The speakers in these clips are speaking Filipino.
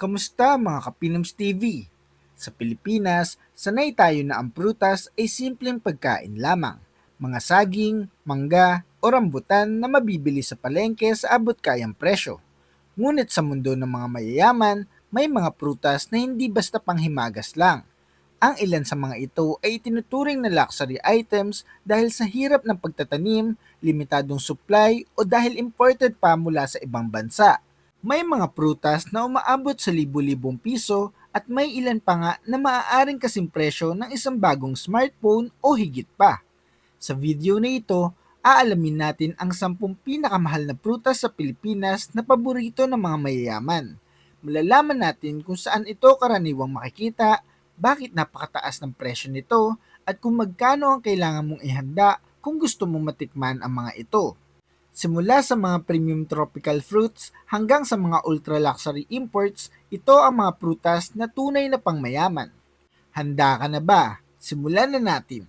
Kamusta mga Kapinoms TV? Sa Pilipinas, sanay tayo na ang prutas ay simpleng pagkain lamang. Mga saging, mangga, o rambutan na mabibili sa palengke sa abot kayang presyo. Ngunit sa mundo ng mga mayayaman, may mga prutas na hindi basta panghimagas lang. Ang ilan sa mga ito ay tinuturing na luxury items dahil sa hirap ng pagtatanim, limitadong supply o dahil imported pa mula sa ibang bansa. May mga prutas na umaabot sa libu-libong piso at may ilan pa nga na maaaring kasing presyo ng isang bagong smartphone o higit pa. Sa video na ito, aalamin natin ang 10 pinakamahal na prutas sa Pilipinas na paborito ng mga mayayaman. Malalaman natin kung saan ito karaniwang makikita, bakit napakataas ng presyo nito, at kung magkano ang kailangan mong ihanda kung gusto mong matikman ang mga ito. Simula sa mga premium tropical fruits hanggang sa mga ultra-luxury imports, ito ang mga prutas na tunay na pangmayaman. Handa ka na ba? Simulan na natin.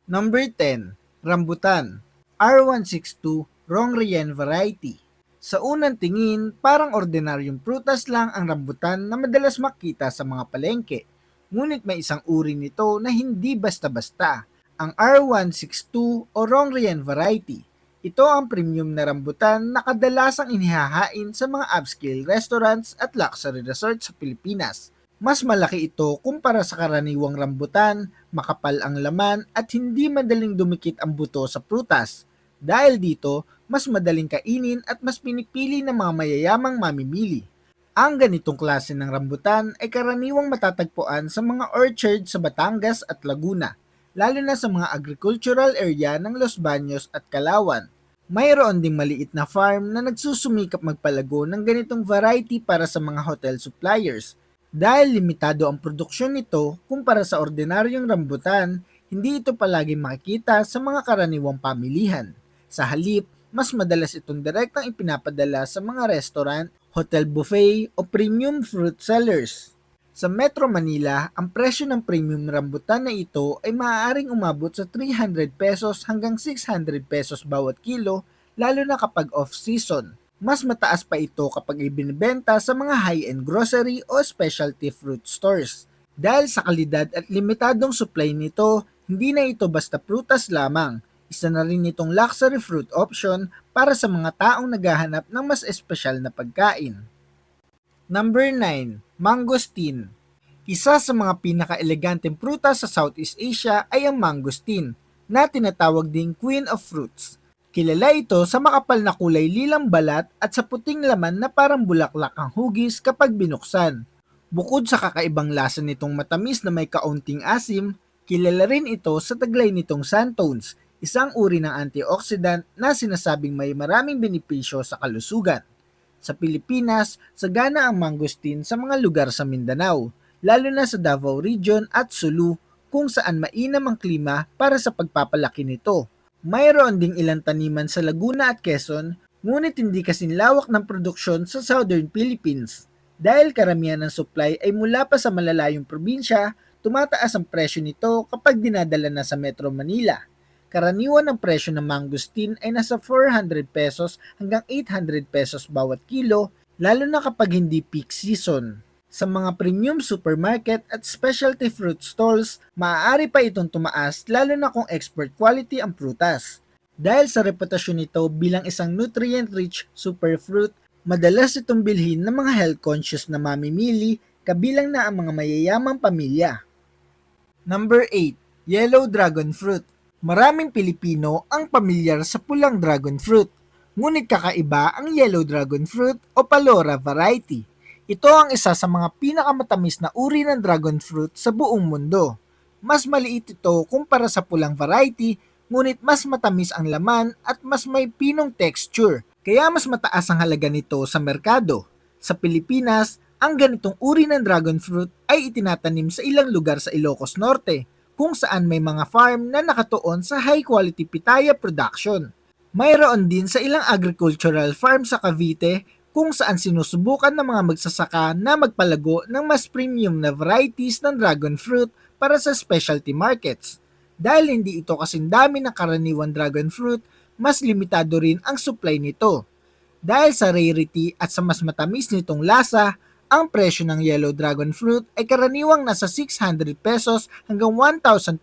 Number 10. Rambutan. R162 Rongrien Variety. Sa unang tingin, parang ordinaryong prutas lang ang rambutan na madalas makita sa mga palengke. Ngunit may isang uri nito na hindi basta-basta, ang R162 o Rongrien Variety. Ito ang premium na rambutan na kadalasang inihahain sa mga upscale restaurants at luxury resorts sa Pilipinas. Mas malaki ito kumpara sa karaniwang rambutan, makapal ang laman at hindi madaling dumikit ang buto sa prutas. Dahil dito, mas madaling kainin at mas pinipili ng mga mayayamang mamimili. Ang ganitong klase ng rambutan ay karaniwang matatagpuan sa mga orchard sa Batangas at Laguna, lalo na sa mga agricultural area ng Los Baños at Calauan. Mayroon ding maliit na farm na nagsusumikap magpalago ng ganitong variety para sa mga hotel suppliers. Dahil limitado ang produksyon nito kumpara sa ordinaryong rambutan, hindi ito palagi makikita sa mga karaniwang pamilihan. Sa halip, mas madalas itong direktang ipinapadala sa mga restaurant, hotel buffet o premium fruit sellers. Sa Metro Manila, ang presyo ng premium rambutan na ito ay maaaring umabot sa 300 pesos hanggang 600 pesos bawat kilo, lalo na kapag off-season. Mas mataas pa ito kapag ibinibenta sa mga high-end grocery o specialty fruit stores. Dahil sa kalidad at limitadong supply nito, hindi na ito basta prutas lamang. Isa na rin itong luxury fruit option para sa mga taong naghahanap ng mas espesyal na pagkain. Number 9. Mangosteen. Isa sa mga pinaka-eleganteng prutas sa Southeast Asia ay ang mangosteen, na tinatawag ding Queen of Fruits. Kilala ito sa makapal na kulay lilang balat at sa puting laman na parang bulaklak ang hugis kapag binuksan. Bukod sa kakaibang lasa nitong matamis na may kaunting asim, kilala rin ito sa taglay nitong xanthones, isang uri ng antioxidant na sinasabing may maraming benepisyo sa kalusugan. Sa Pilipinas, sagana ang mangosteen sa mga lugar sa Mindanao, lalo na sa Davao Region at Sulu, kung saan mainam ang klima para sa pagpapalaki nito. Mayroon ding ilang taniman sa Laguna at Quezon, ngunit hindi kasing lawak ng produksyon sa Southern Philippines. Dahil karamihan ng supply ay mula pa sa malalayong probinsya, tumataas ang presyo nito kapag dinadala na sa Metro Manila. Karaniwan ang presyo ng mangosteen ay nasa 400 pesos hanggang 800 pesos bawat kilo, lalo na kapag hindi peak season. Sa mga premium supermarket at specialty fruit stalls, maaari pa itong tumaas lalo na kung export quality ang prutas. Dahil sa reputasyon nito bilang isang nutrient-rich superfruit, madalas itong bilhin ng mga health-conscious na mamimili, kabilang na ang mga mayayamang pamilya. Number 8. Yellow Dragon Fruit. Maraming Pilipino ang pamilyar sa pulang dragon fruit, ngunit kakaiba ang Yellow Dragon Fruit o Palora variety. Ito ang isa sa mga pinakamatamis na uri ng dragon fruit sa buong mundo. Mas maliit ito kumpara sa pulang variety, ngunit mas matamis ang laman at mas may pinong texture, kaya mas mataas ang halaga nito sa merkado. Sa Pilipinas, ang ganitong uri ng dragon fruit ay itinatanim sa ilang lugar sa Ilocos Norte, kung saan may mga farm na nakatuon sa high-quality pitaya production. Mayroon din sa ilang agricultural farm sa Cavite kung saan sinusubukan ng mga magsasaka na magpalago ng mas premium na varieties ng dragon fruit para sa specialty markets. Dahil hindi ito kasing dami ng karaniwang dragon fruit, mas limitado rin ang supply nito. Dahil sa rarity at sa mas matamis nitong lasa, Ang presyo ng yellow dragon fruit ay karaniwang nasa 600 pesos hanggang 1,200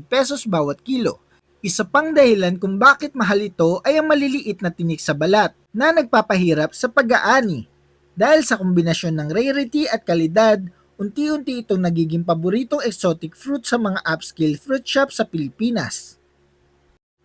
pesos bawat kilo. Isa pang dahilan kung bakit mahal ito ay ang maliliit na tinik sa balat na nagpapahirap sa pag-aani. Dahil sa kombinasyon ng rarity at kalidad, unti-unti itong nagiging paboritong exotic fruit sa mga upscale fruit shop sa Pilipinas.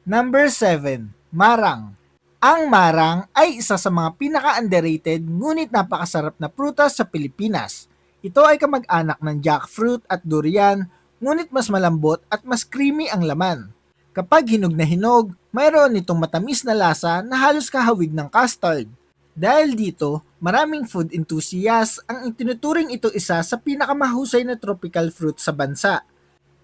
Number 7. Marang. Ang marang ay isa sa mga pinaka-underrated ngunit napakasarap na prutas sa Pilipinas. Ito ay kamag-anak ng jackfruit at durian, ngunit mas malambot at mas creamy ang laman. Kapag hinog na hinog, mayroon itong matamis na lasa na halos kahawig ng custard. Dahil dito, maraming food enthusiasts ang itinuturing ito isa sa pinakamahusay na tropical fruit sa bansa.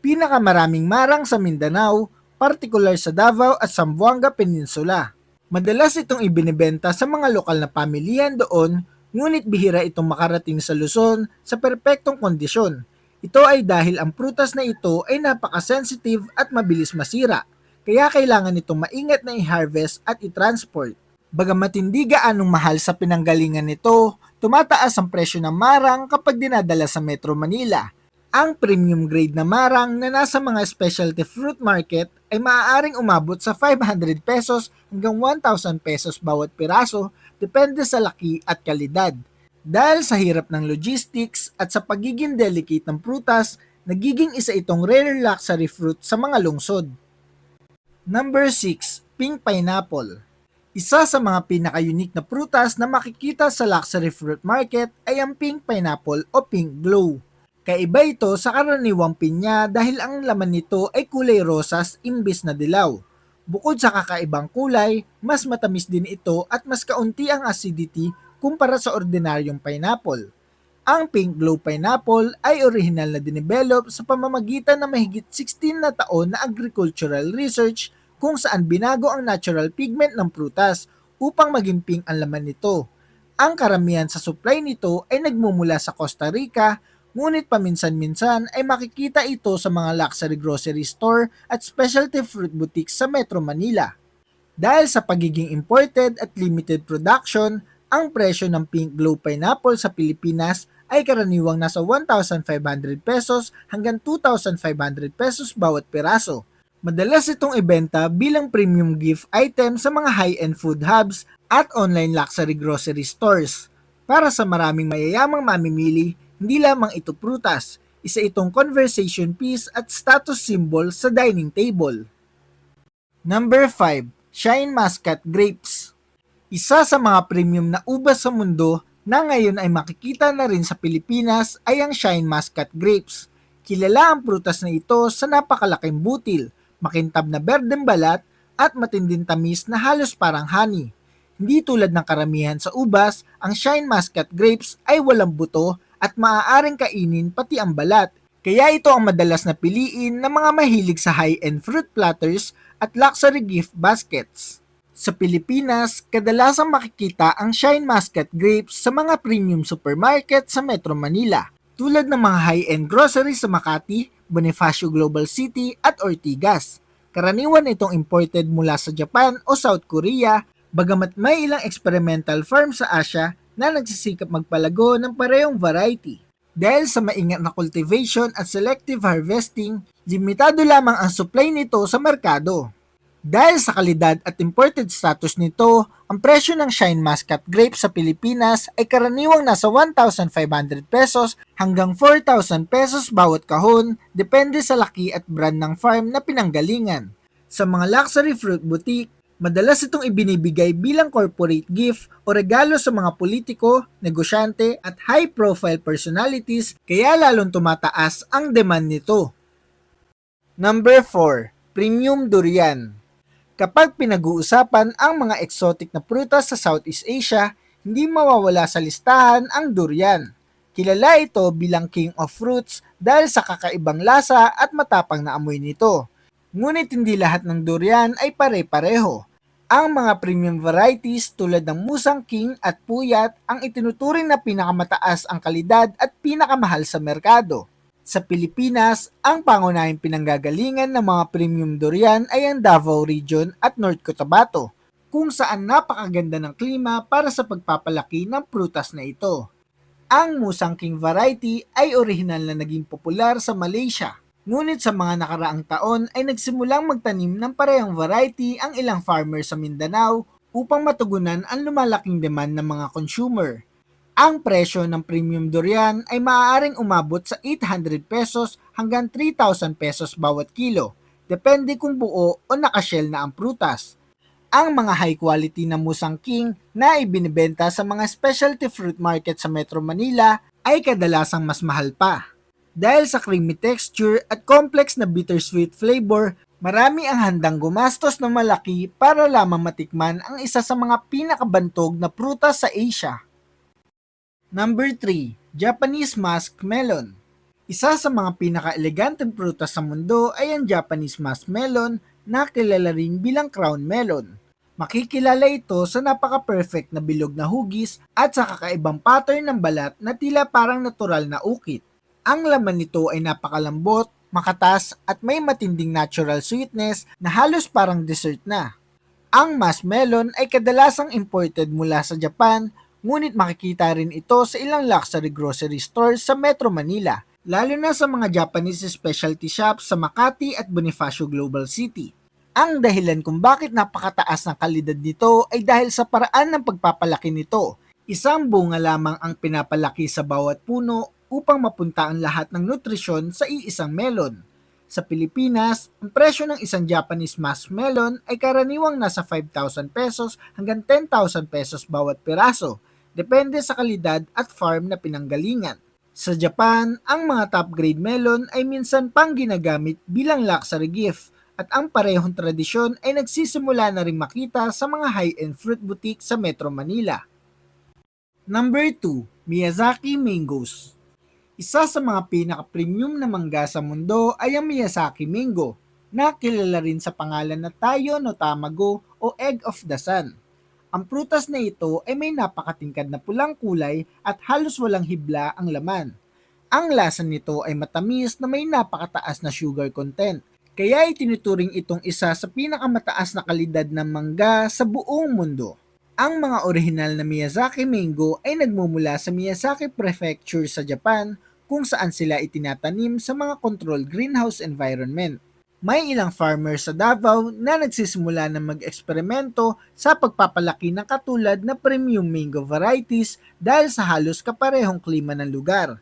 Pinakamaraming marang sa Mindanao, partikular sa Davao at Zamboanga Peninsula. Madalas itong ibinebenta sa mga lokal na pamilyan doon, ngunit bihira itong makarating sa Luzon sa perpektong kondisyon. Ito ay dahil ang prutas na ito ay napaka-sensitive at mabilis masira, kaya kailangan itong maingat na i-harvest at i-transport. Bagamat hindi gaanong mahal sa pinanggalingan nito, tumataas ang presyo ng marang kapag dinadala sa Metro Manila. Ang premium grade na marang na nasa mga specialty fruit market ay maaaring umabot sa 500 pesos hanggang 1,000 pesos bawat piraso, depende sa laki at kalidad. Dahil sa hirap ng logistics at sa pagiging delicate ng prutas, nagiging isa itong rare luxury fruit sa mga lungsod. Number 6. Pink Pineapple. Isa sa mga pinaka-unique na prutas na makikita sa luxury fruit market ay ang pink pineapple o pink glow. Kaiba ito sa karaniwang pinya dahil ang laman nito ay kulay rosas imbis na dilaw. Bukod sa kakaibang kulay, mas matamis din ito at mas kaunti ang acidity kumpara sa ordinaryong pineapple. Ang Pink Glow Pineapple ay orihinal na dinevelop sa pamamagitan ng mahigit 16 na taon na agricultural research kung saan binago ang natural pigment ng prutas upang maging pink ang laman nito. Ang karamihan sa supply nito ay nagmumula sa Costa Rica, ngunit paminsan-minsan ay makikita ito sa mga luxury grocery store at specialty fruit boutiques sa Metro Manila. Dahil sa pagiging imported at limited production, ang presyo ng Pink Glow Pineapple sa Pilipinas ay karaniwang nasa 1,500 pesos hanggang 2,500 pesos bawat piraso. Madalas itong ibenta bilang premium gift item sa mga high-end food hubs at online luxury grocery stores. Para sa maraming mayayamang mamimili, hindi lamang ito prutas, isa itong conversation piece at status symbol sa dining table. Number 5. Shine Muscat Grapes. Isa sa mga premium na ubas sa mundo na ngayon ay makikita na rin sa Pilipinas ay ang Shine Muscat Grapes. Kilala ang prutas na ito sa napakalaking butil, makintab na berdeng balat at matinding tamis na halos parang honey. Hindi tulad ng karamihan sa ubas, ang Shine Muscat Grapes ay walang buto at maaaring kainin pati ang balat. Kaya ito ang madalas na piliin ng mga mahilig sa high-end fruit platters at luxury gift baskets. Sa Pilipinas, kadalasang makikita ang Shine Muscat Grapes sa mga premium supermarket sa Metro Manila, tulad ng mga high-end groceries sa Makati, Bonifacio Global City at Ortigas. Karaniwan itong imported mula sa Japan o South Korea, bagamat may ilang experimental farms sa Asia na nagsisikap magpalago ng parehong variety. Dahil sa maingat na cultivation at selective harvesting, limitado lamang ang supply nito sa merkado. Dahil sa kalidad at imported status nito, ang presyo ng Shine Muscat Grapes sa Pilipinas ay karaniwang nasa 1,500 pesos hanggang 4,000 pesos bawat kahon, depende sa laki at brand ng farm na pinanggalingan. Sa mga luxury fruit boutique, madalas itong ibinibigay bilang corporate gift o regalo sa mga politiko, negosyante at high-profile personalities, kaya lalong tumataas ang demand nito. Number 4. Premium Durian. Kapag pinag-uusapan ang mga exotic na prutas sa Southeast Asia, hindi mawawala sa listahan ang durian. Kilala ito bilang king of fruits dahil sa kakaibang lasa at matapang na amoy nito. Ngunit hindi lahat ng durian ay pare-pareho. Ang mga premium varieties tulad ng Musang King at Puyat ang itinuturing na pinakamataas ang kalidad at pinakamahal sa merkado. Sa Pilipinas, ang pangunahing pinanggagalingan ng mga premium durian ay ang Davao Region at North Cotabato, kung saan napakaganda ng klima para sa pagpapalaki ng prutas na ito. Ang Musang King variety ay orihinal na naging popular sa Malaysia. Ngunit sa mga nakaraang taon ay nagsimulang magtanim ng parehong variety ang ilang farmers sa Mindanao upang matugunan ang lumalaking demand ng mga consumer. Ang presyo ng premium durian ay maaaring umabot sa 800 pesos hanggang 3,000 pesos bawat kilo, depende kung buo o nakashell na ang prutas. Ang mga high quality na Musang King na ibinibenta sa mga specialty fruit market sa Metro Manila ay kadalasang mas mahal pa. Dahil sa creamy texture at complex na bittersweet flavor, marami ang handang gumastos ng malaki para lamang matikman ang isa sa mga pinakabantog na prutas sa Asia. Number 3, Japanese Musk Melon. Isa sa mga pinaka-eleganteng prutas sa mundo ay ang Japanese Musk Melon na kilala rin bilang crown melon. Makikilala ito sa napaka-perfect na bilog na hugis at sa kakaibang pattern ng balat na tila parang natural na ukit. Ang laman nito ay napakalambot, makatas at may matinding natural sweetness na halos parang dessert na. Ang musk melon ay kadalasang imported mula sa Japan, ngunit makikita rin ito sa ilang luxury grocery stores sa Metro Manila, lalo na sa mga Japanese specialty shops sa Makati at Bonifacio Global City. Ang dahilan kung bakit napakataas ng kalidad nito ay dahil sa paraan ng pagpapalaki nito. Isang bunga lamang ang pinapalaki sa bawat puno upang mapunta ang lahat ng nutrisyon sa iisang melon. Sa Pilipinas, ang presyo ng isang Japanese musk melon ay karaniwang nasa 5,000 pesos hanggang 10,000 pesos bawat piraso, depende sa kalidad at farm na pinanggalingan. Sa Japan, ang mga top grade melon ay minsan pang ginagamit bilang luxury gift at ang parehong tradisyon ay nagsisimula na rin makita sa mga high-end fruit boutique sa Metro Manila. Number 2, Miyazaki Mangoes. Isa sa mga pinaka-premium na mangga sa mundo ay ang Miyazaki Mango, na kilala rin sa pangalan na Tayo no Tamago o Egg of the Sun. Ang prutas na ito ay may napakatingkad na pulang kulay at halos walang hibla ang laman. Ang lasa nito ay matamis na may napakataas na sugar content, kaya itinuturing itong isa sa pinakamataas na kalidad ng mangga sa buong mundo. Ang mga orihinal na Miyazaki Mango ay nagmumula sa Miyazaki Prefecture sa Japan, kung saan sila itinatanim sa mga controlled greenhouse environment. May ilang farmers sa Davao na nagsisimula na mag-eksperimento sa pagpapalaki ng katulad na premium mango varieties dahil sa halos kaparehong klima ng lugar.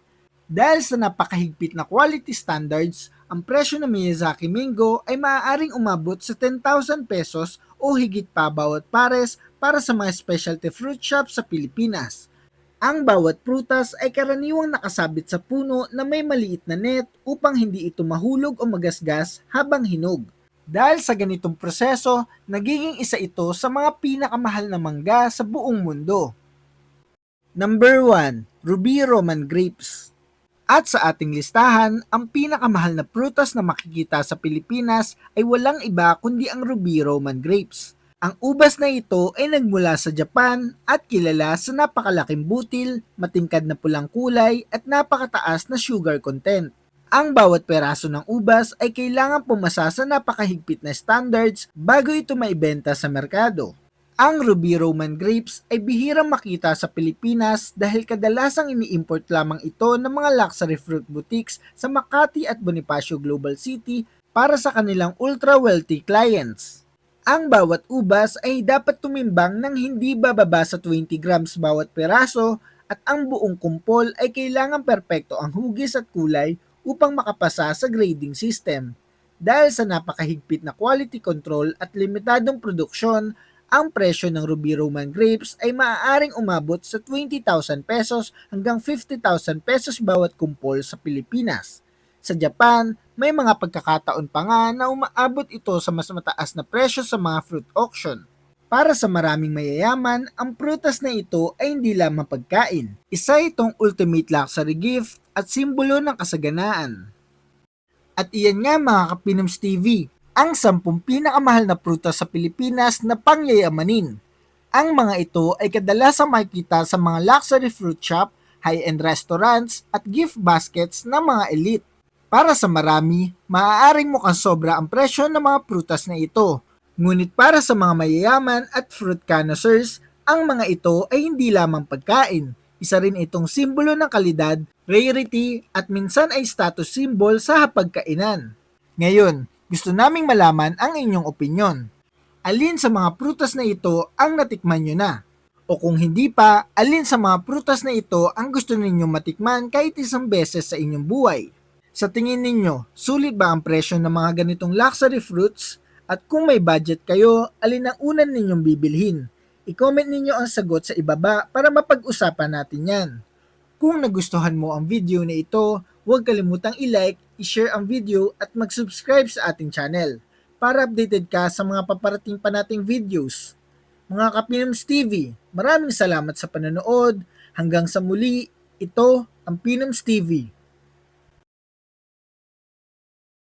Dahil sa napakahigpit na quality standards, ang presyo ng Miyazaki Mango ay maaaring umabot sa 10,000 pesos o higit pa bawat pares para sa mga specialty fruit shops sa Pilipinas. Ang bawat prutas ay karaniwang nakasabit sa puno na may maliit na net upang hindi ito mahulog o magasgas habang hinog. Dahil sa ganitong proseso, nagiging isa ito sa mga pinakamahal na mangga sa buong mundo. Number 1, Ruby Roman Grapes. At sa ating listahan, ang pinakamahal na prutas na makikita sa Pilipinas ay walang iba kundi ang Ruby Roman Grapes. Ang ubas na ito ay nagmula sa Japan at kilala sa napakalaking butil, matingkad na pulang kulay at napakataas na sugar content. Ang bawat peraso ng ubas ay kailangan pumasa sa napakahigpit na standards bago ito maibenta sa merkado. Ang Ruby Roman Grapes ay bihirang makita sa Pilipinas dahil kadalasang ini-import lamang ito ng mga luxury fruit boutiques sa Makati at Bonifacio Global City para sa kanilang ultra-wealthy clients. Ang bawat ubas ay dapat tumimbang ng hindi bababa sa 20 grams bawat peraso at ang buong kumpol ay kailangan perpekto ang hugis at kulay upang makapasa sa grading system. Dahil sa napakahigpit na quality control at limitadong produksyon, ang presyo ng Ruby Roman Grapes ay maaaring umabot sa 20,000 pesos hanggang 50,000 pesos bawat kumpol sa Pilipinas. Sa Japan, may mga pagkakataon pa nga na umaabot ito sa mas mataas na presyo sa mga fruit auction. Para sa maraming mayayaman, ang prutas na ito ay hindi lamang pagkain. Isa itong ultimate luxury gift at simbolo ng kasaganaan. At iyan nga mga Kapinoms TV, ang 10 pinakamahal na prutas sa Pilipinas na pangyayamanin. Ang mga ito ay kadalasang makikita sa mga luxury fruit shop, high-end restaurants at gift baskets ng mga elite. Para sa marami, maaaring mukhang sobra ang presyo ng mga prutas na ito. Ngunit para sa mga mayayaman at fruit connoisseurs, ang mga ito ay hindi lamang pagkain. Isa rin itong simbolo ng kalidad, rarity at minsan ay status symbol sa hapagkainan. Ngayon, gusto naming malaman ang inyong opinyon. Alin sa mga prutas na ito ang natikman nyo na? O kung hindi pa, alin sa mga prutas na ito ang gusto ninyong matikman kahit isang beses sa inyong buhay? Sa tingin ninyo, sulit ba ang presyo ng mga ganitong luxury fruits? At kung may budget kayo, alin ang unan ninyong bibilhin? I-comment ninyo ang sagot sa ibaba para mapag-usapan natin yan. Kung nagustuhan mo ang video na ito, huwag kalimutang i-like, i-share ang video at mag-subscribe sa ating channel para updated ka sa mga paparating pa nating videos. Mga Kapinoms TV, maraming salamat sa panonood. Hanggang sa muli, ito ang Pinoms TV.